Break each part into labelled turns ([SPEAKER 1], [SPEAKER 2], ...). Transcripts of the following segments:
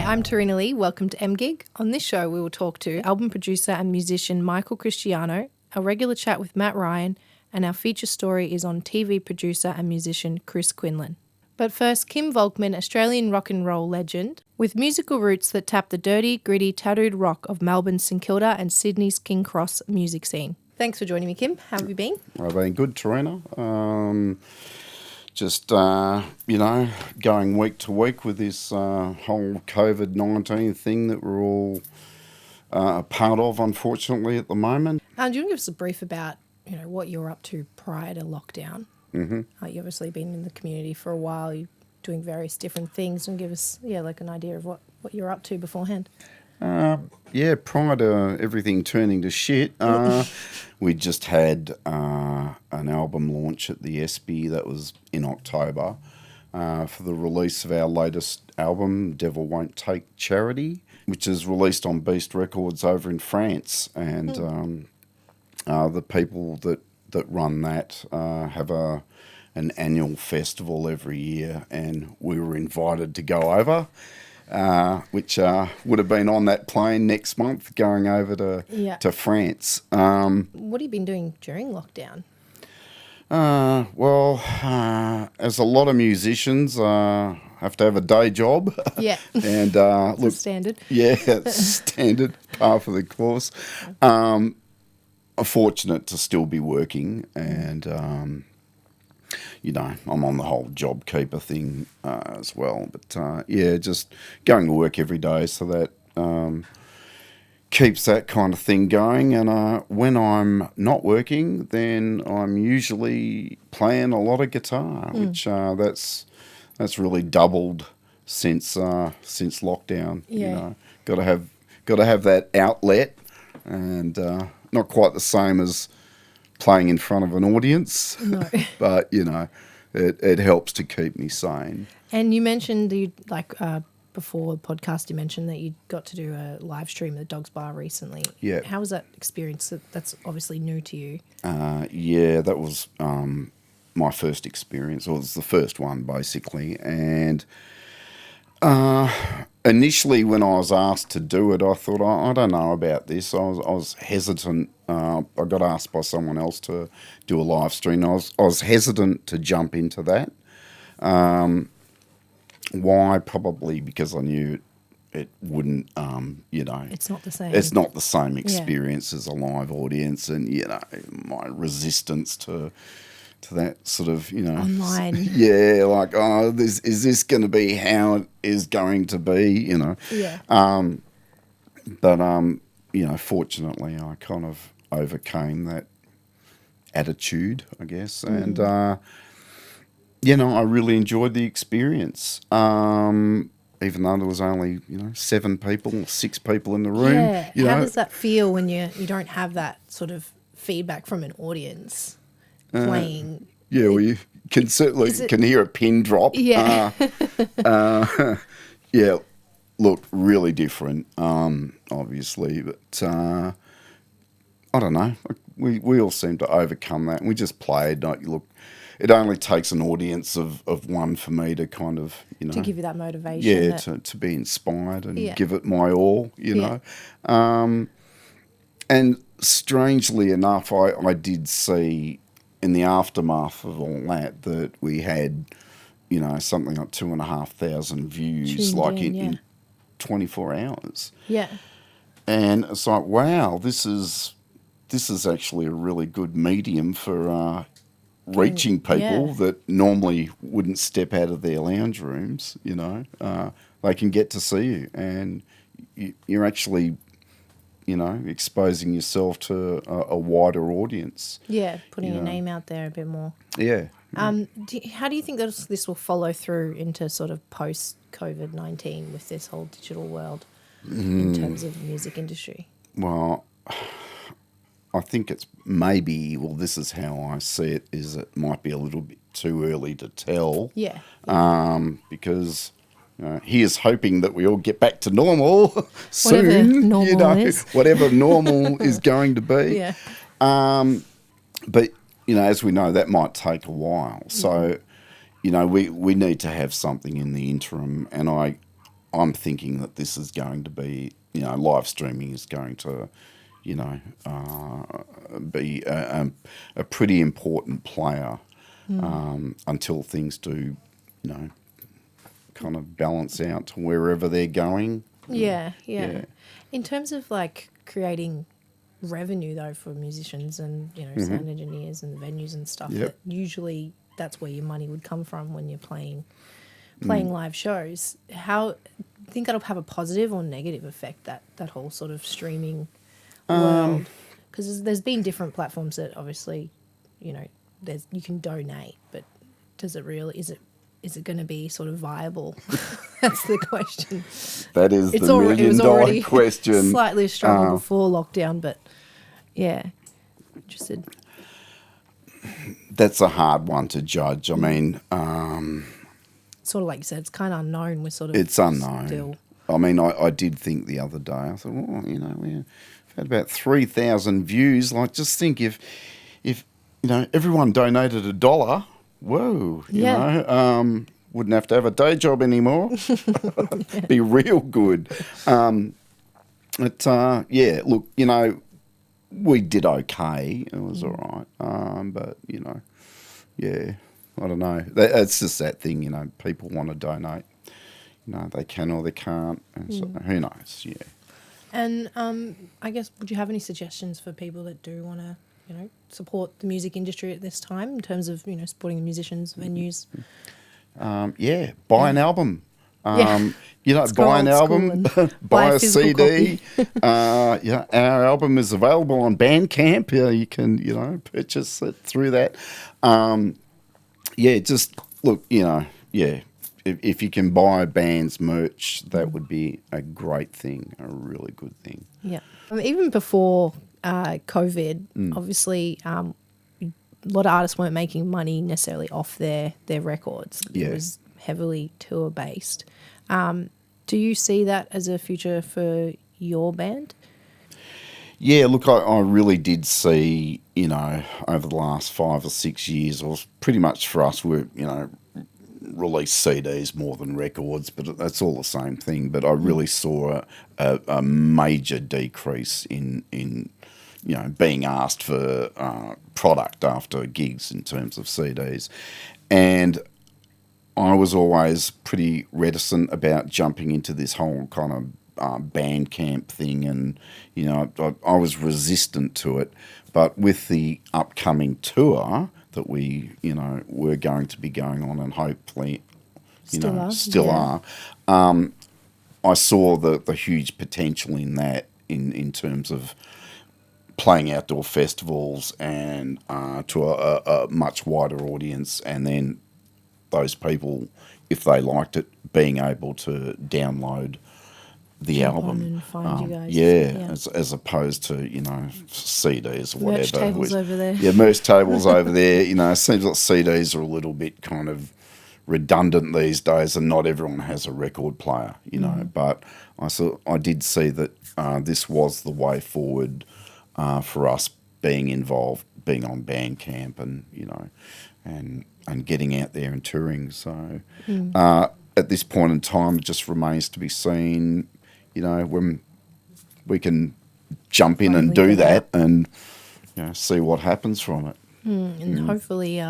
[SPEAKER 1] I'm Tarina Lee. Welcome to MGig. On this show, we will talk to album producer and musician Michael Cristiano, a regular chat with Matt Ryan, and our feature story is on TV producer and musician Chris Quinlan. But first, Kim Volkman, Australian rock and roll legend, with musical roots that tap the dirty, gritty, tattooed rock of Melbourne's St Kilda and Sydney's King Cross music scene. Thanks for joining me, Kim. How have you been?
[SPEAKER 2] I've been good, Tarina. Going week to week with this whole COVID-19 thing that we're all a part of, unfortunately, at the moment.
[SPEAKER 1] Do you want to give us a brief about, what you were up to prior to lockdown?
[SPEAKER 2] Mm-hmm.
[SPEAKER 1] You've obviously been in the community for a while. You're doing various different things, and give us, an idea of what you're up to beforehand.
[SPEAKER 2] Prior to everything turning to shit, we just had an album launch at the ESPY that was in October for the release of our latest album, Devil Won't Take Charity, which is released on Beast Records over in France. And the people that run that have an annual festival every year, and we were invited to go over. Which would have been on that plane next month going over to France.
[SPEAKER 1] What have you been doing during lockdown?
[SPEAKER 2] As a lot of musicians have to have a day job.
[SPEAKER 1] Yeah.
[SPEAKER 2] And look,
[SPEAKER 1] standard.
[SPEAKER 2] Yeah, it's standard, par for the course. I'm fortunate to still be working, and I'm on the whole job keeper thing as well. But, just going to work every day, so that keeps that kind of thing going. And when I'm not working, then I'm usually playing a lot of guitar, which that's really doubled since lockdown.
[SPEAKER 1] Yeah.
[SPEAKER 2] Got to have that outlet, and not quite the same as playing in front of an audience,
[SPEAKER 1] no.
[SPEAKER 2] But it helps to keep me sane.
[SPEAKER 1] And you mentioned before the podcast, you mentioned that you got to do a live stream at the Dogs Bar recently.
[SPEAKER 2] Yeah.
[SPEAKER 1] How was that experience? That's obviously new to you.
[SPEAKER 2] That was my first experience, or it was the first one basically. And initially, when I was asked to do it, I thought, I don't know about this. I was hesitant. I got asked by someone else to do a live stream. I was hesitant to jump into that. Why? Probably because I knew it wouldn't,
[SPEAKER 1] It's not the same.
[SPEAKER 2] It's not the same experience as a live audience, and, my resistance to that sort of,
[SPEAKER 1] online.
[SPEAKER 2] Yeah, like, is this going to be how it is going to be,
[SPEAKER 1] Yeah.
[SPEAKER 2] Fortunately, I kind of overcame that attitude, I guess, and I really enjoyed the experience. Even though there was only 6 people in the room.
[SPEAKER 1] Yeah. How does that feel when you don't have that sort of feedback from an audience? Playing.
[SPEAKER 2] You can certainly can hear a pin drop.
[SPEAKER 1] Yeah.
[SPEAKER 2] Look, really different, obviously, but I don't know. We all seem to overcome that, and we just played. Look, it only takes an audience of one for me to kind of,
[SPEAKER 1] to give you that motivation.
[SPEAKER 2] Yeah, to be inspired and give it my all, know. And strangely enough, I did see in the aftermath of all that we had, something like 2,500 views, in 24 hours.
[SPEAKER 1] Yeah.
[SPEAKER 2] And it's like, wow, this is actually a really good medium for reaching people that normally wouldn't step out of their lounge rooms. They can get to see you, and you're actually, exposing yourself to a wider audience.
[SPEAKER 1] Yeah, putting your name out there a bit more.
[SPEAKER 2] Yeah.
[SPEAKER 1] How do you think this will follow through into sort of post-COVID-19 with this whole digital world in terms of the music industry?
[SPEAKER 2] Well, I think it's maybe, this is how I see it, is it might be a little bit too early to tell.
[SPEAKER 1] Yeah.
[SPEAKER 2] Because here's hoping that we all get back to normal soon.
[SPEAKER 1] Whatever normal is.
[SPEAKER 2] Whatever normal is going to be.
[SPEAKER 1] Yeah.
[SPEAKER 2] But, as we know, that might take a while. So, we need to have something in the interim. And I'm thinking that this is going to be, live streaming is going to, be a pretty important player until things do, kind of balance out to wherever they're going.
[SPEAKER 1] Yeah.
[SPEAKER 2] Yeah.
[SPEAKER 1] In terms of like creating revenue though for musicians and sound engineers and venues and stuff,
[SPEAKER 2] Yep.
[SPEAKER 1] that usually that's where your money would come from when you're playing live shows. How do you think that'll have a positive or negative effect, that whole sort of streaming world? Because there's been different platforms that obviously there's you can donate, but does it really is it going to be sort of viable? That's the question.
[SPEAKER 2] That is
[SPEAKER 1] It's
[SPEAKER 2] the
[SPEAKER 1] already, it was
[SPEAKER 2] million-dollar
[SPEAKER 1] already
[SPEAKER 2] question.
[SPEAKER 1] slightly a struggle before lockdown, but yeah, interested.
[SPEAKER 2] That's a hard one to judge. I mean,
[SPEAKER 1] Sort of like you said, it's kind of unknown. We're sort of
[SPEAKER 2] it's unknown.
[SPEAKER 1] Still.
[SPEAKER 2] I mean, I did think the other day, I thought, we've had about 3,000 views. Like, just think if everyone donated $1, whoa, wouldn't have to have a day job anymore. Be real good. Look, we did okay. It was all right. But, I don't know. It's just that thing, people want to donate. They can or they can't. And so, who knows, yeah.
[SPEAKER 1] And I guess, would you have any suggestions for people that do want to, support the music industry at this time in terms of, supporting the musicians, venues?
[SPEAKER 2] Buy an album.
[SPEAKER 1] It's
[SPEAKER 2] Buy an
[SPEAKER 1] old school
[SPEAKER 2] album,
[SPEAKER 1] and
[SPEAKER 2] buy a
[SPEAKER 1] physical
[SPEAKER 2] CD. Our album is available on Bandcamp. You can, purchase it through that. Just look, if you can buy bands merch, that would be a great thing, a really good thing.
[SPEAKER 1] Yeah. Even before COVID, obviously, a lot of artists weren't making money necessarily off their records.
[SPEAKER 2] Yeah.
[SPEAKER 1] It was heavily tour based. Do you see that as a future for your band?
[SPEAKER 2] Yeah, look, I really did see, over the last 5 or 6 years, or pretty much for us, we're, release CDs more than records, but that's all the same thing. But I really saw a major decrease in being asked for product after gigs in terms of CDs. And I was always pretty reticent about jumping into this whole kind of Bandcamp thing, and I was resistant to it. But with the upcoming tour that we we're going to be going on, and hopefully still are, I saw the huge potential in that in terms of playing outdoor festivals and to a much wider audience, and then those people, if they liked it, being able to download the album
[SPEAKER 1] and find you guys.
[SPEAKER 2] as opposed to CDs or whatever.
[SPEAKER 1] Merch tables over there.
[SPEAKER 2] Yeah, merch tables over there. It seems like CDs are a little bit kind of redundant these days, and not everyone has a record player. But I did see that this was the way forward for us being involved, being on Bandcamp, and getting out there and touring. So at this point in time, it just remains to be seen, when we can jump in and do that and see what happens from it.
[SPEAKER 1] And hopefully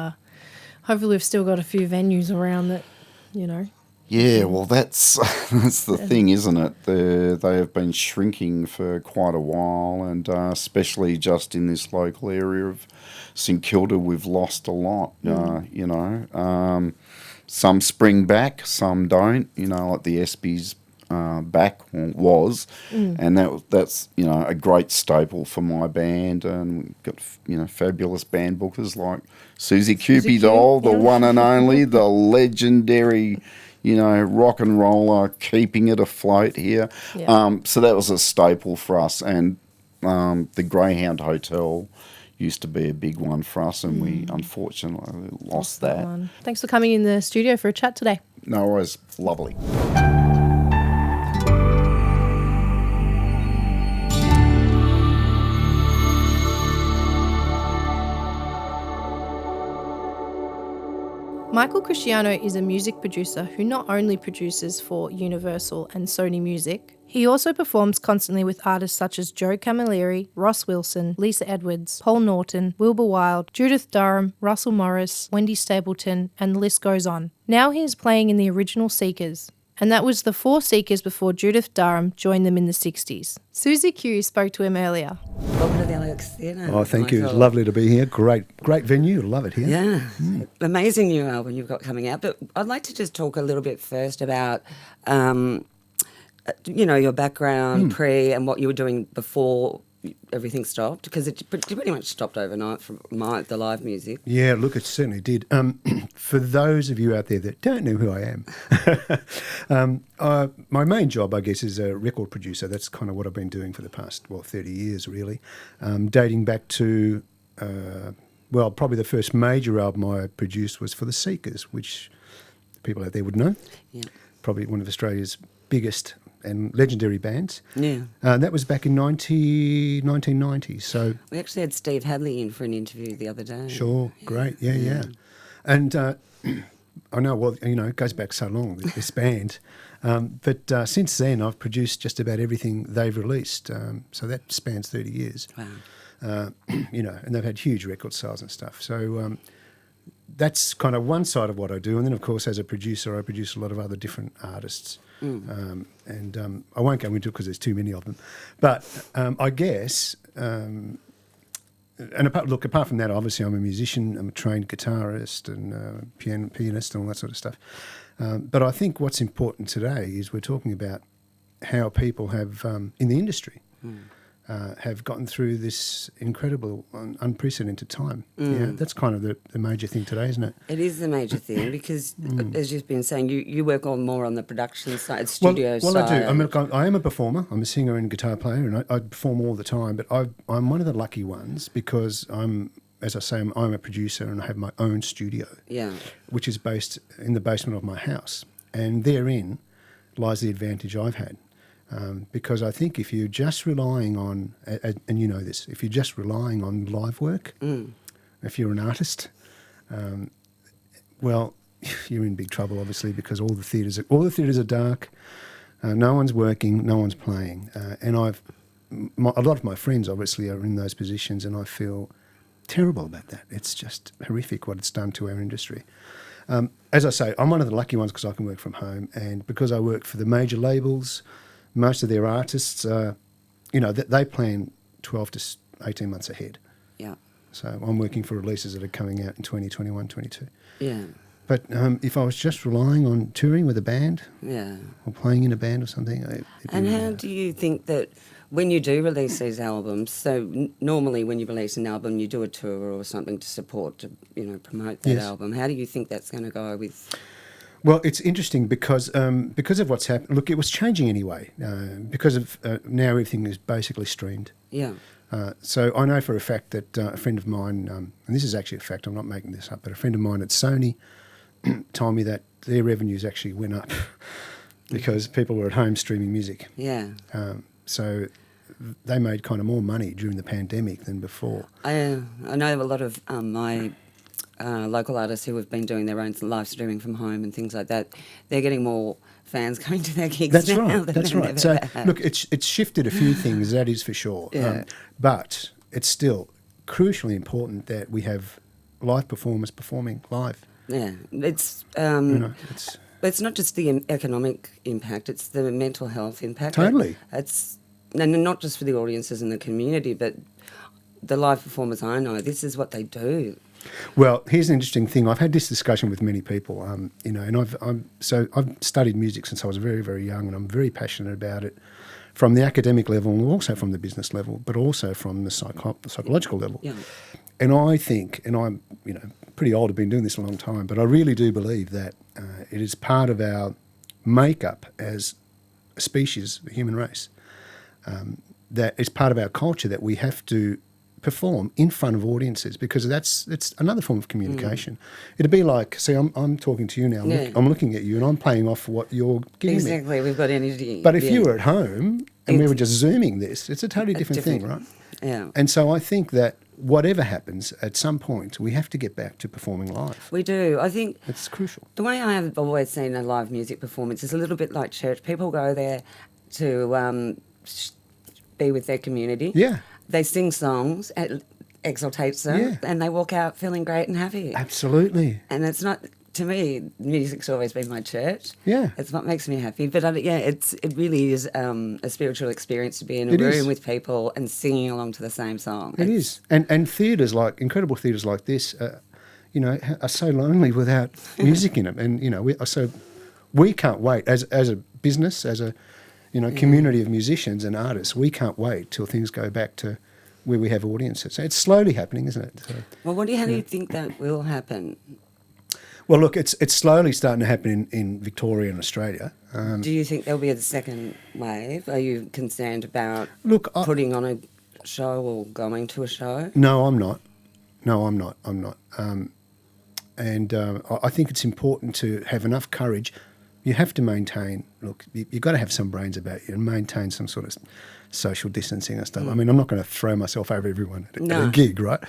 [SPEAKER 1] we've still got a few venues around that,
[SPEAKER 2] Yeah, well, that's the thing, isn't it? They have been shrinking for quite a while, and especially just in this local area of St Kilda, we've lost a lot. Some spring back, some don't. Like the ESPY's back was, and that's a great staple for my band, and we've got fabulous band bookers like Susie Cupidol, the one and only, the legendary. Rock and roller, keeping it afloat here. Yeah. So that was a staple for us. And the Greyhound Hotel used to be a big one for us, and we unfortunately lost that.
[SPEAKER 1] Thanks for coming in the studio for a chat today.
[SPEAKER 2] No worries. Lovely.
[SPEAKER 1] Michael Cristiano is a music producer who not only produces for Universal and Sony Music, he also performs constantly with artists such as Joe Camilleri, Ross Wilson, Lisa Edwards, Paul Norton, Wilbur Wilde, Judith Durham, Russell Morris, Wendy Stapleton, and the list goes on. Now he is playing in the original Seekers, and that was the four Seekers before Judith Durham joined them in the 60s. Susie Q spoke to him earlier.
[SPEAKER 3] Welcome to the Alex Theatre.
[SPEAKER 4] Oh, thank you. It's lovely to be here. Great venue. Love it here.
[SPEAKER 3] Yeah. Amazing new album you've got coming out. But I'd like to just talk a little bit first about, your background pre and what you were doing before everything stopped, because it pretty much stopped overnight from the live music.
[SPEAKER 4] Yeah, look, it certainly did. For those of you out there that don't know who I am, my main job, I guess, is a record producer. That's kind of what I've been doing for the past, 30 years, really, dating back to, probably the first major album I produced was for the Seekers, which people out there would know. Yeah. Probably one of Australia's biggest and legendary bands.
[SPEAKER 3] Yeah.
[SPEAKER 4] That was back in 1990. So
[SPEAKER 3] we actually had Steve Hadley in for an interview the other day.
[SPEAKER 4] Sure, great, yeah. And I know, it goes back so long, this band. But since then, I've produced just about everything they've released. So that spans 30 years.
[SPEAKER 3] Wow.
[SPEAKER 4] And they've had huge record sales and stuff. So that's kind of one side of what I do. And then, of course, as a producer, I produce a lot of other different artists. And I won't go into it because there's too many of them. But I guess, apart from that, obviously I'm a musician, I'm a trained guitarist and pianist and all that sort of stuff. But I think what's important today is we're talking about how people have, in the industry, have gotten through this incredible, unprecedented time. Yeah, that's kind of the major thing today, isn't it?
[SPEAKER 3] It is the major thing because, as you've been saying, you work more on the production side, studio side.
[SPEAKER 4] Well, I do. I am a performer. I'm a singer and guitar player, and I perform all the time. But I'm one of the lucky ones because as I say, I'm a producer and I have my own studio, which is based in the basement of my house. And therein lies the advantage I've had. Because I think if you're just relying on, and you know this, if you're just relying on live work, if you're an artist, you're in big trouble, obviously, because all the theatres are dark, no one's working, no one's playing, and a lot of my friends obviously are in those positions, and I feel terrible about that. It's just horrific what it's done to our industry. As I say, I'm one of the lucky ones because I can work from home, and because I work for the major labels. Most of their artists, they plan 12 to 18 months ahead.
[SPEAKER 3] Yeah.
[SPEAKER 4] So I'm working for releases that are coming out in 2021, 22.
[SPEAKER 3] Yeah.
[SPEAKER 4] But if I was just relying on touring with a band, or playing in a band or something,
[SPEAKER 3] how do you think that when you do release these albums? So normally, when you release an album, you do a tour or something to support, to promote that album. How do you think that's going to go with?
[SPEAKER 4] Well, it's interesting because of what's happened. Look, it was changing anyway because of now everything is basically streamed.
[SPEAKER 3] Yeah.
[SPEAKER 4] So I know for a fact that a friend of mine, and this is actually a fact, I'm not making this up, but a friend of mine at Sony told me that their revenues actually went up because people were at home streaming music.
[SPEAKER 3] Yeah.
[SPEAKER 4] So they made kind of more money during the pandemic than before.
[SPEAKER 3] I know a lot of my local artists who have been doing their own live streaming from home and things like that. They're getting more fans coming to their gigs.
[SPEAKER 4] That's
[SPEAKER 3] now.
[SPEAKER 4] That's right. So look, it's shifted a few things, that is for sure.
[SPEAKER 3] Yeah.
[SPEAKER 4] But it's still crucially important that we have live performers performing live.
[SPEAKER 3] Yeah, it's not just the economic impact; it's the mental health impact.
[SPEAKER 4] Totally.
[SPEAKER 3] It's not just for the audiences in the community, but the live performers I know. This is what they do.
[SPEAKER 4] Well, here's an interesting thing. I've had this discussion with many people, and I've studied music since I was very, very young, and I'm very passionate about it from the academic level and also from the business level, but also from the psychological level.
[SPEAKER 3] Yeah.
[SPEAKER 4] And I think, and I'm pretty old, I've been doing this a long time, but I really do believe that it is part of our makeup as a species, a human race, that it's part of our culture that we have to perform in front of audiences because it's another form of communication. It'd be like, see, I'm talking to you now. I'm looking at you and I'm playing off what you're giving me.
[SPEAKER 3] Exactly, we've got energy.
[SPEAKER 4] But if you were at home and we were just Zooming this, it's a totally different thing, right?
[SPEAKER 3] Yeah.
[SPEAKER 4] And so I think that whatever happens, at some point, we have to get back to performing live.
[SPEAKER 3] We do. I think
[SPEAKER 4] It's crucial.
[SPEAKER 3] the way I have always seen a live music performance is a little bit like church. People go there to be with their community.
[SPEAKER 4] Yeah.
[SPEAKER 3] They sing songs, it exaltates them,
[SPEAKER 4] Yeah.
[SPEAKER 3] and they walk out feeling great and happy.
[SPEAKER 4] Absolutely.
[SPEAKER 3] And it's not, to me, music's always been my church.
[SPEAKER 4] Yeah.
[SPEAKER 3] It's what makes me happy. But it really is a spiritual experience to be in a
[SPEAKER 4] It
[SPEAKER 3] room
[SPEAKER 4] is.
[SPEAKER 3] with people and singing along to the same song.
[SPEAKER 4] It is. And theatres like, incredible theatres like this, are so lonely without music in them. And, we can't wait, as a business, as a, community of musicians and artists, we can't wait till things go back to where we have audiences. So it's slowly happening, isn't it? So,
[SPEAKER 3] Well, how do you think that will happen?
[SPEAKER 4] well, look, it's slowly starting to happen in Victoria and Australia.
[SPEAKER 3] Do you think there'll be a second wave? Are you concerned about
[SPEAKER 4] Look,
[SPEAKER 3] putting on a show or going to a show?
[SPEAKER 4] No, I'm not. I'm not. I think it's important to have enough courage. You have to maintain, look, you've got to have some brains about you and maintain some sort of social distancing and stuff. I mean, I'm not going to throw myself over everyone at a gig, right?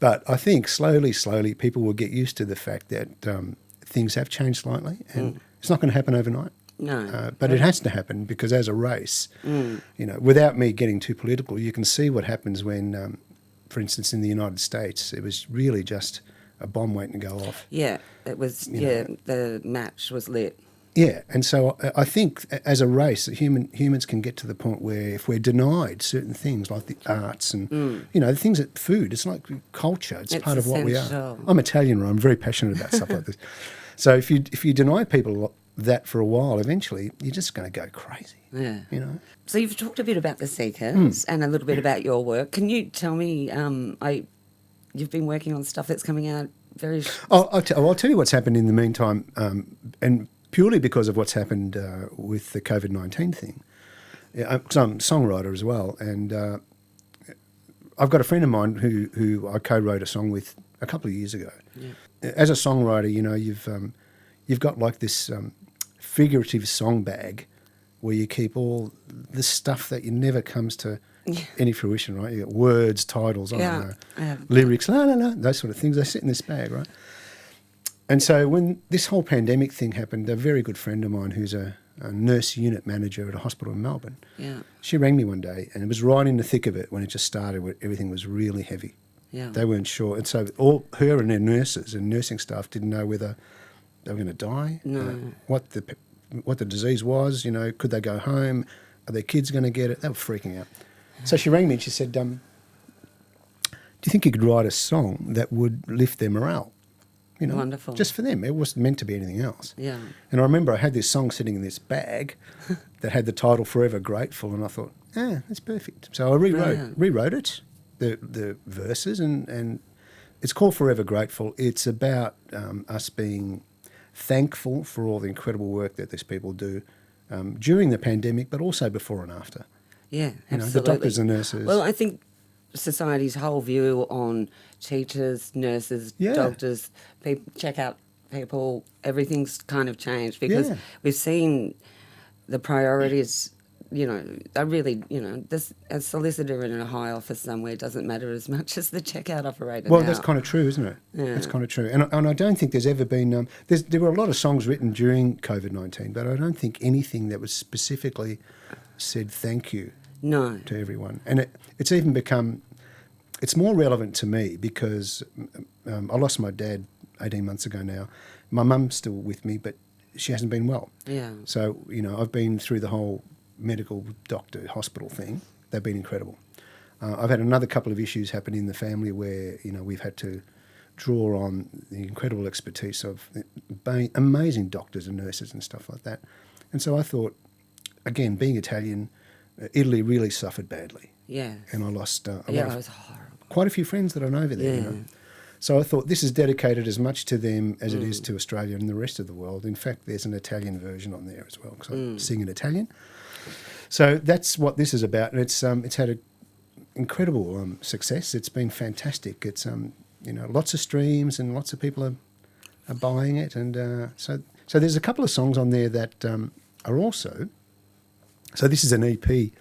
[SPEAKER 4] But I think slowly, people will get used to the fact that things have changed slightly, and it's not going to happen overnight.
[SPEAKER 3] No.
[SPEAKER 4] But it has to happen because as a race, without me getting too political, you can see what happens when, for instance, in the United States, it was really just a bomb waiting to go off.
[SPEAKER 3] Yeah, it was. The match was lit.
[SPEAKER 4] Yeah, and so I think as a race, humans can get to the point where if we're denied certain things like the arts and the things that food, it's like culture. It's part of what we are.
[SPEAKER 3] essential.
[SPEAKER 4] I'm Italian, right? I'm very passionate about stuff like this. So if you deny people that for a while, eventually you're just going to go crazy.
[SPEAKER 3] Yeah.
[SPEAKER 4] So
[SPEAKER 3] So you've talked a bit about the Seekers and a little bit about your work. Can you tell me? You've been working on stuff that's coming out very.
[SPEAKER 4] I'll tell you what's happened in the meantime, and purely because of what's happened with the COVID-19 thing. Because I'm a songwriter as well, and I've got a friend of mine who I co-wrote a song with a couple of years ago. Yeah. As a songwriter, you've got like this figurative song bag where you keep all the stuff that never comes to any fruition, right? You got words, titles, I don't know, lyrics, those sort of things. They sit in this bag, right? And so when this whole pandemic thing happened, a very good friend of mine who's a nurse unit manager at a hospital in Melbourne, she rang me one day, and it was right in the thick of it when it just started, where everything was really heavy.
[SPEAKER 3] Yeah.
[SPEAKER 4] They weren't sure. And so all her and their nurses and nursing staff didn't know whether they were going to die, what the disease was, could they go home, are their kids going to get it? They were freaking out. So she rang me and she said, do you think you could write a song that would lift their morale?
[SPEAKER 3] Wonderful.
[SPEAKER 4] Just for them. It wasn't meant to be anything else.
[SPEAKER 3] Yeah.
[SPEAKER 4] And I remember I had this song sitting in this bag that had the title Forever Grateful, and I thought, that's perfect. So I rewrote it, the verses, and it's called Forever Grateful. It's about us being thankful for all the incredible work that these people do during the pandemic, but also before and after.
[SPEAKER 3] Yeah, absolutely.
[SPEAKER 4] The doctors and nurses.
[SPEAKER 3] Well, I think society's whole view on teachers, nurses, doctors, checkout people, everything's kind of changed because we've seen the priorities, are really, a solicitor in a high office somewhere doesn't matter as much as the checkout operator.
[SPEAKER 4] Well,
[SPEAKER 3] now.
[SPEAKER 4] that's kind of true, isn't it?
[SPEAKER 3] Yeah.
[SPEAKER 4] That's kind of true. And I don't think there's ever been... there were a lot of songs written during COVID-19, but I don't think anything that was specifically said thank you to everyone. And it's even become... It's more relevant to me because I lost my dad 18 months ago now. My mum's still with me, but she hasn't been well.
[SPEAKER 3] Yeah.
[SPEAKER 4] So, I've been through the whole medical doctor hospital thing. They've been incredible. I've had another couple of issues happen in the family where, we've had to draw on the incredible expertise of amazing doctors and nurses and stuff like that. And so I thought, again, being Italian, Italy really suffered badly.
[SPEAKER 3] Yeah.
[SPEAKER 4] And I lost
[SPEAKER 3] it was horrible.
[SPEAKER 4] Quite a few friends that I know over there.
[SPEAKER 3] Yeah.
[SPEAKER 4] So I thought this is dedicated as much to them as it is to Australia and the rest of the world. In fact, there's an Italian version on there as well because I sing in Italian. So that's what this is about, and it's had an incredible success. It's been fantastic. It's lots of streams and lots of people are buying it, and so there's a couple of songs on there that are also. So this is an EP.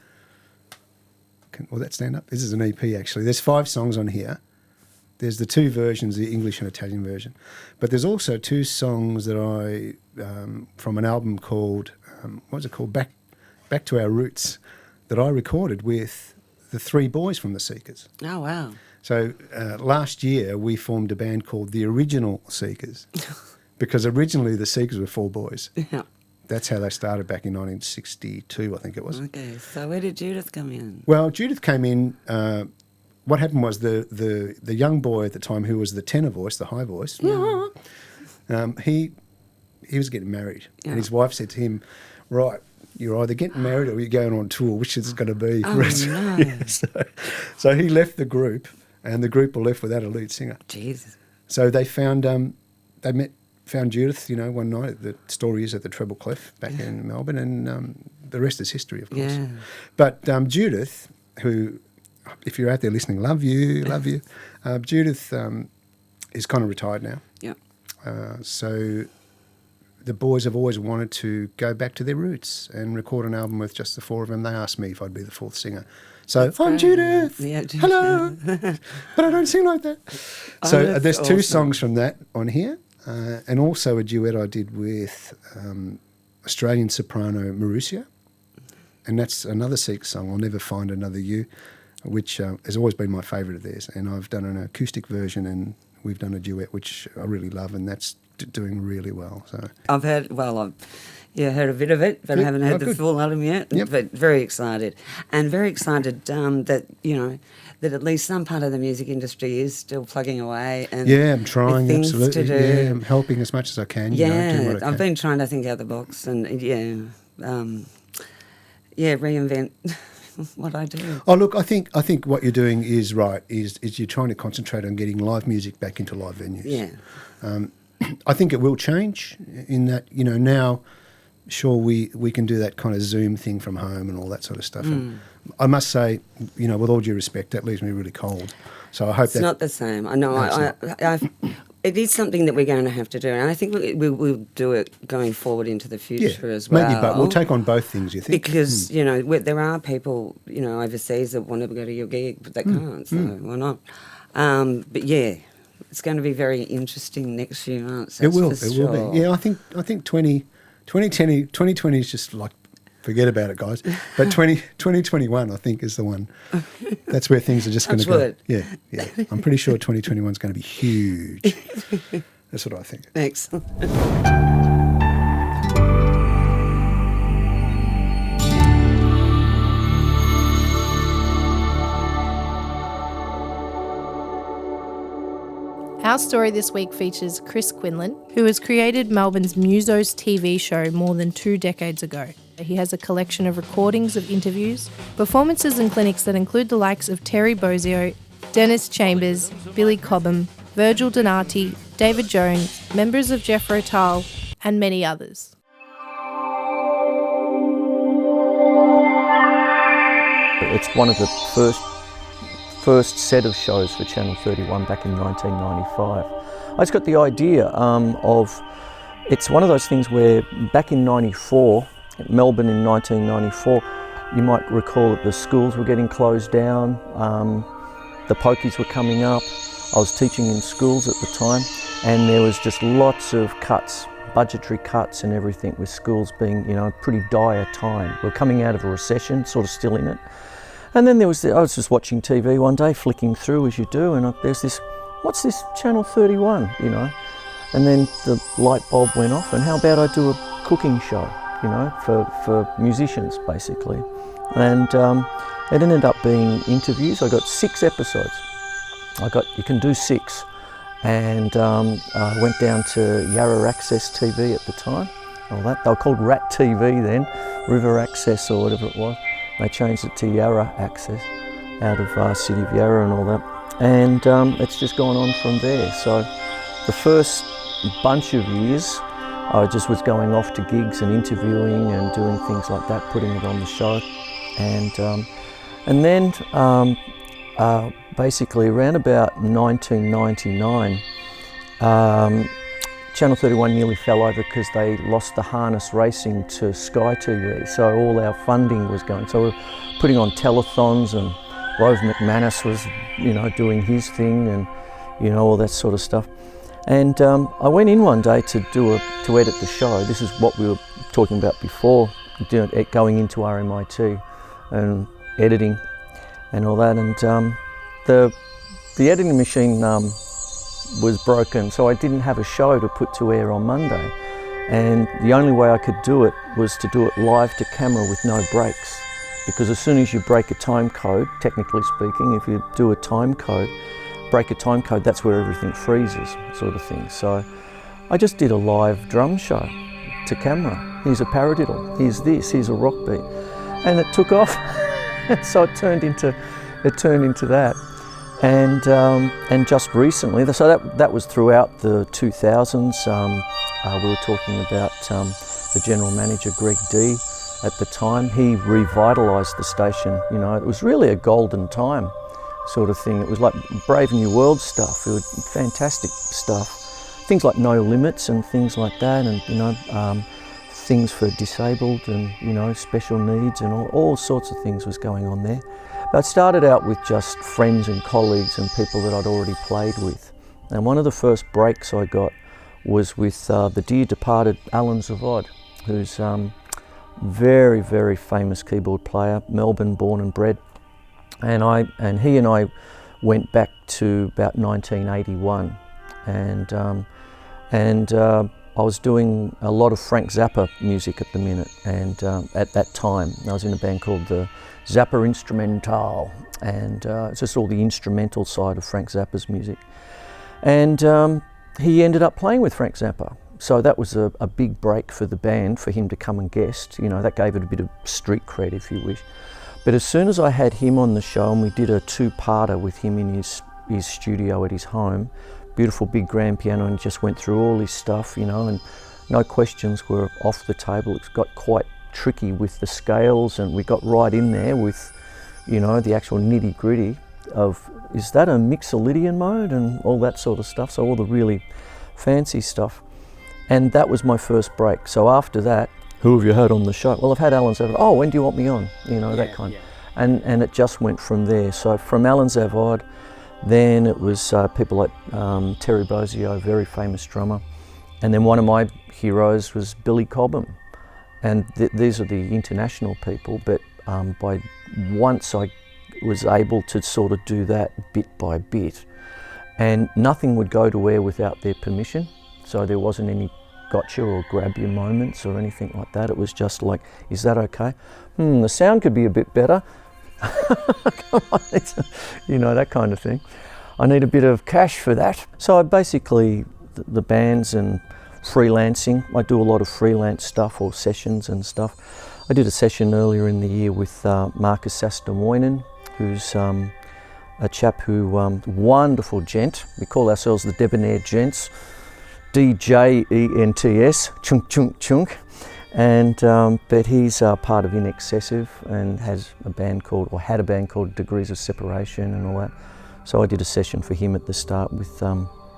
[SPEAKER 4] Will that stand up? This is an EP actually. There's 5 songs on here. there's the two versions, the English and Italian version, but there's also two songs that I from an album called what's it called, Back to Our Roots, that I recorded with the three boys from the Seekers.
[SPEAKER 3] Oh, wow.
[SPEAKER 4] So last year we formed a band called the Original Seekers, because originally the Seekers were four boys.
[SPEAKER 3] Yeah.
[SPEAKER 4] That's how they started back in 1962, I think it was.
[SPEAKER 3] Okay, so where did Judith come in?
[SPEAKER 4] Well, Judith came in. What happened was the young boy at the time, who was the tenor voice, the high voice, he was getting married, and his wife said to him, "Right, you're either getting married or you're going on tour. Which is it going to be?"
[SPEAKER 3] Oh, no.
[SPEAKER 4] Yeah, so he left the group, and the group were left without a lead singer.
[SPEAKER 3] Jesus.
[SPEAKER 4] So they found Judith, one night. The story is at the Treble Clef back in Melbourne, and the rest is history, of course.
[SPEAKER 3] Yeah.
[SPEAKER 4] But Judith, who, if you're out there listening, love you. Judith is kind of retired now.
[SPEAKER 3] Yeah.
[SPEAKER 4] So the boys have always wanted to go back to their roots and record an album with just the four of them. They asked me if I'd be the fourth singer. So I'm Judith.
[SPEAKER 3] Yeah,
[SPEAKER 4] hello. But I don't sing like that. So there's two
[SPEAKER 3] awesome.
[SPEAKER 4] songs from that on here, and also a duet I did with Australian soprano Marussia, and that's another Seek song, I'll Never Find Another You, which has always been my favourite of theirs. And I've done an acoustic version, and we've done a duet, which I really love, and that's doing really well. So
[SPEAKER 3] I've heard a bit of it, but I haven't heard the
[SPEAKER 4] good.
[SPEAKER 3] full album yet.
[SPEAKER 4] Yep.
[SPEAKER 3] But very excited. And very excited that, that at least some part of the music industry is still plugging away. And
[SPEAKER 4] yeah, I'm trying,
[SPEAKER 3] with things
[SPEAKER 4] absolutely.
[SPEAKER 3] to do.
[SPEAKER 4] Yeah, I'm helping as much as I can. doing what I
[SPEAKER 3] I've
[SPEAKER 4] can.
[SPEAKER 3] been trying to think out the box and, reinvent what I do.
[SPEAKER 4] Oh, look, I think what you're doing is right, is you're trying to concentrate on getting live music back into live venues.
[SPEAKER 3] Yeah.
[SPEAKER 4] I think it will change in that, now, sure, we can do that kind of Zoom thing from home and all that sort of stuff. And I must say, with all due respect, that leaves me really cold. So I hope
[SPEAKER 3] It's not the same. I know. It is something that we're going to have to do, and I think we'll do it going forward into the future as well.
[SPEAKER 4] Maybe, but we'll take on both things, you think?
[SPEAKER 3] Because, there are people, overseas that want to go to your gig, but they can't, so why not? But yeah, it's going to be very interesting next few months.
[SPEAKER 4] It will
[SPEAKER 3] sure.
[SPEAKER 4] be. Yeah, I think 2020 is just like, forget about it, guys. But 2021, I think, is the one. That's where things are just going to go.
[SPEAKER 3] Wood.
[SPEAKER 4] Yeah. I'm pretty sure 2021 is going to be huge. That's what I think.
[SPEAKER 3] Excellent.
[SPEAKER 1] Our story this week features Chris Quinlan, who has created Melbourne's Musos TV show more than 2 decades ago. He has a collection of recordings of interviews, performances and clinics that include the likes of Terry Bozzio, Dennis Chambers, Billy Cobham, Virgil Donati, David Jones, members of Jethro Tull, and many others.
[SPEAKER 5] It's one of the first set of shows for Channel 31 back in 1995. I just got the idea of, it's one of those things where back in 94, Melbourne in 1994, you might recall that the schools were getting closed down, the pokies were coming up. I was teaching in schools at the time, and there was just lots of cuts, budgetary cuts and everything, with schools being, a pretty dire time. We're coming out of a recession, sort of still in it. And then I was just watching TV one day, flicking through as you do, and there's this, what's this Channel 31, And then the light bulb went off, and how about I do a cooking show, for musicians, basically. And it ended up being interviews. I got 6 episodes. You can do 6. And I went down to Yarra Access TV at the time. All that, they were called Rat TV then, River Access or whatever it was. They changed it to Yarra Access out of City of Yarra and all that. And it's just gone on from there. So the first bunch of years, I just was going off to gigs and interviewing and doing things like that, putting it on the show. And then basically around about 1999, Channel 31 nearly fell over because they lost the harness racing to Sky TV, so all our funding was going. So we were putting on telethons, and Rove McManus was, doing his thing, and all that sort of stuff. And I went in one day to edit the show. This is what we were talking about before, going into RMIT and editing and all that. And the editing machine was broken, so I didn't have a show to put to air on Monday. And the only way I could do it was to do it live to camera with no breaks. Because as soon as you break a time code, technically speaking, if you do a time code, break a time code, that's where everything freezes, sort of thing. So I just did a live drum show to camera. Here's a paradiddle, here's this, here's a rock beat. And it took off. So it turned into that. And just recently, so that was throughout the 2000s. We were talking about the general manager, Greg D, at the time. He revitalised the station. It was really a golden time sort of thing. It was like Brave New World stuff. It was fantastic stuff. Things like No Limits and things like that, and things for disabled and special needs, and all sorts of things was going on there. But it started out with just friends and colleagues and people that I'd already played with. And one of the first breaks I got was with the dear departed Alan Zavod, who's very, very famous keyboard player, Melbourne born and bred. And he and I went back to about 1981, and I was doing a lot of Frank Zappa music at the minute, and at that time I was in a band called the Zappa Instrumental, and it's just all the instrumental side of Frank Zappa's music. And he ended up playing with Frank Zappa. So that was a big break for the band, for him to come and guest. That gave it a bit of street cred, if you wish. But as soon as I had him on the show, and we did a two-parter with him in his studio at his home, beautiful big grand piano, and just went through all his stuff, and no questions were off the table. It got quite tricky with the scales, and we got right in there with, the actual nitty-gritty of, is that a Mixolydian mode and all that sort of stuff, so all the really fancy stuff. And that was my first break. So after that, who have you had on the show? Well, I've had Alan Zavod. Oh, when do you want me on? That kind. And it just went from there. So from Alan Zavod, then it was people like Terry Bozzio, very famous drummer. And then one of my heroes was Billy Cobham. And these are the international people, but by once I was able to sort of do that bit by bit, and nothing would go to air without their permission, so there wasn't any gotcha or grab your moments or anything like that. It was just like, is that okay? The sound could be a bit better. Come on, that kind of thing. I need a bit of cash for that. So I basically, the bands and freelancing, I do a lot of freelance stuff or sessions and stuff. I did a session earlier in the year with Marcus Sastamoinen, who's a chap who, wonderful gent. We call ourselves the Debonair Gents, DJENTS, chunk chunk chunk. And but he's part of In Excessive and has a band called, or had a band called Degrees of Separation and all that. So I did a session for him at the start with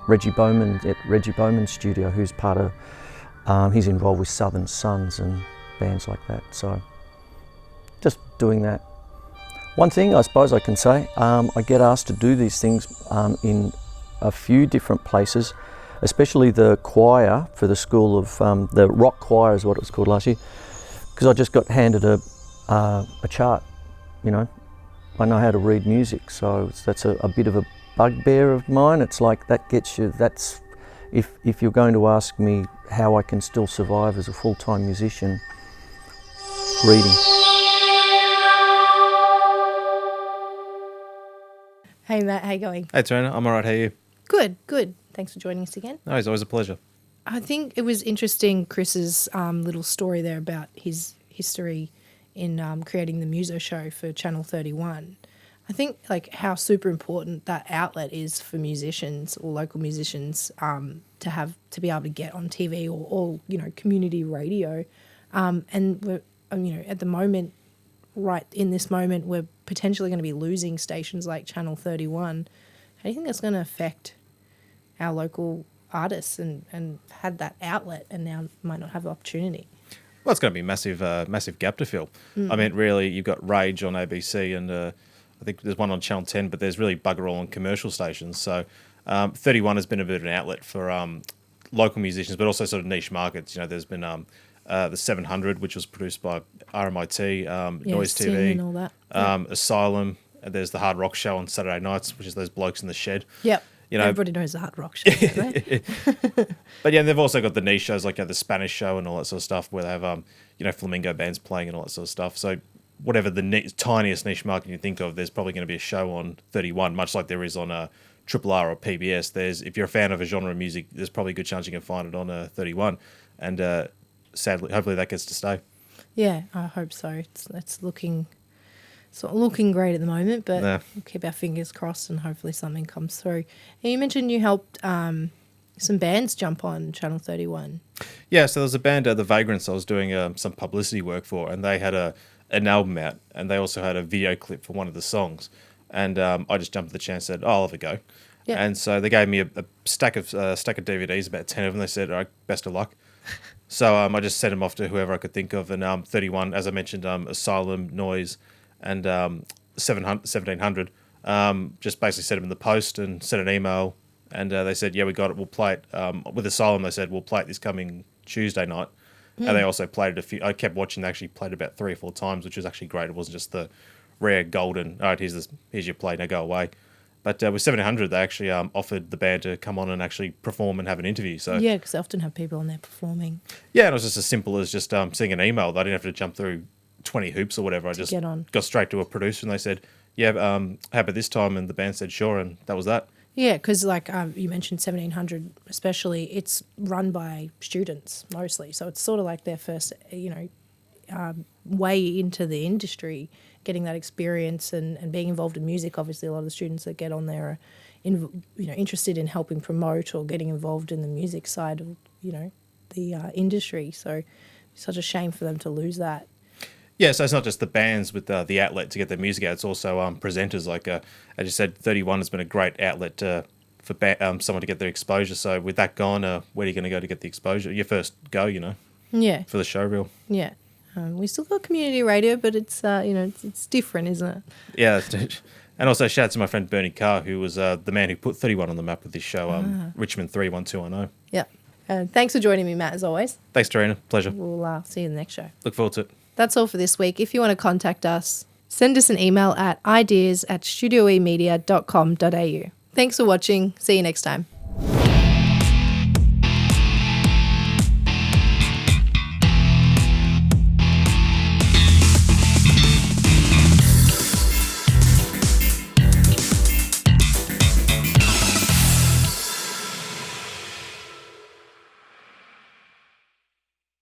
[SPEAKER 5] Reggie Bowman at Reggie Bowman's studio, who's part of, he's involved with Southern Sons and bands like that. So just doing that. One thing I suppose I can say, I get asked to do these things in a few different places, especially the choir for the school of, the rock choir is what it was called last year, because I just got handed a chart, I know how to read music, so that's a bit of a bugbear of mine. It's like that gets you, that's, if you're going to ask me how I can still survive as a full-time musician, reading.
[SPEAKER 1] Hey Matt, how you going?
[SPEAKER 6] Hey Trina, I'm alright, how are you?
[SPEAKER 1] Good, good. Thanks for joining us again.
[SPEAKER 6] No, it's always a pleasure.
[SPEAKER 1] I think it was interesting, Chris's little story there about his history in creating the Muso show for Channel 31. I think like how super important that outlet is for musicians or local musicians to be able to get on TV or community radio, and we're at the moment, right in this moment, we're potentially going to be losing stations like Channel 31. How do you think that's going to affect our local artists and had that outlet and now might not have the opportunity?
[SPEAKER 6] Well, it's going to be a massive gap to fill. I mean, really, you've got Rage on ABC and I think there's one on Channel 10, but there's really bugger all on commercial stations. So 31 has been a bit of an outlet for local musicians, but also sort of niche markets. You know, there's been the 700, which was produced by RMIT, Noise
[SPEAKER 1] Sing
[SPEAKER 6] TV,
[SPEAKER 1] and all that.
[SPEAKER 6] Asylum. And there's the Hard Rock Show on Saturday nights, which is those blokes in the shed.
[SPEAKER 1] Yep.
[SPEAKER 6] You know,
[SPEAKER 1] everybody knows the Hard Rock Show, don't they?
[SPEAKER 6] But yeah, they've also got the niche shows like the Spanish Show and all that sort of stuff, where they have flamingo bands playing and all that sort of stuff. So whatever the tiniest niche market you think of, there's probably going to be a show on 31, much like there is on Triple R or PBS. If you're a fan of a genre of music, there's probably a good chance you can find it on 31. And sadly, hopefully that gets to stay.
[SPEAKER 1] Yeah, I hope so. It's looking great at the moment, but
[SPEAKER 6] Yeah.
[SPEAKER 1] we'll keep our fingers crossed and hopefully something comes through. And you mentioned you helped some bands jump on Channel 31.
[SPEAKER 6] Yeah, so there was a band, The Vagrants, I was doing some publicity work for, and they had an album out, and they also had a video clip for one of the songs. And I just jumped at the chance and said, I'll have a go.
[SPEAKER 1] Yeah.
[SPEAKER 6] And so they gave me a stack of DVDs, about 10 of them. They said, all right, best of luck. So I just sent them off to whoever I could think of. And 31, as I mentioned, Asylum, Noise, and 1700, just basically sent them in the post and sent an email. And they said, yeah, we got it. We'll play it. With Asylum, they said, we'll play it this coming Tuesday night. And they also played it a few. I kept watching. They actually played it about 3 or 4 times, which was actually great. It wasn't just the rare golden, all right, here's your play, now go away. But with 1700, they actually offered the band to come on and actually perform and have an interview. So
[SPEAKER 1] Yeah, because they often have people on there performing.
[SPEAKER 6] yeah, and it was just as simple as just seeing an email. I didn't have to jump through 20 hoops or whatever. I just
[SPEAKER 1] get on.
[SPEAKER 6] got straight to a producer, and they said, yeah, how about this time? And the band said, sure, and that was that.
[SPEAKER 1] Yeah, because like you mentioned 1700 especially, it's run by students mostly. So it's sort of like their first, way into the industry, getting that experience and being involved in music. Obviously, a lot of the students that get on there are interested in helping promote or getting involved in the music side of, the industry. So it's such a shame for them to lose that.
[SPEAKER 6] Yeah, so it's not just the bands with the outlet to get their music out. It's also presenters. Like as you said, 31 has been a great outlet for someone to get their exposure. So with that gone, where are you going to go to get the exposure? Your first go,
[SPEAKER 1] Yeah,
[SPEAKER 6] for the show reel.
[SPEAKER 1] yeah. We still got community radio, but it's it's different, isn't it?
[SPEAKER 6] Yeah, and also shout out to my friend Bernie Carr, who was the man who put 31 on the map with this show, Richmond 31210.
[SPEAKER 1] Yeah. Thanks for joining me, Matt, as always.
[SPEAKER 6] Thanks, Tarina. Pleasure.
[SPEAKER 1] We'll see you in the next show.
[SPEAKER 6] Look forward to it.
[SPEAKER 1] That's all for this week. If you want to contact us, send us an email at ideas@studioemedia.com.au. Thanks for watching. See you next time.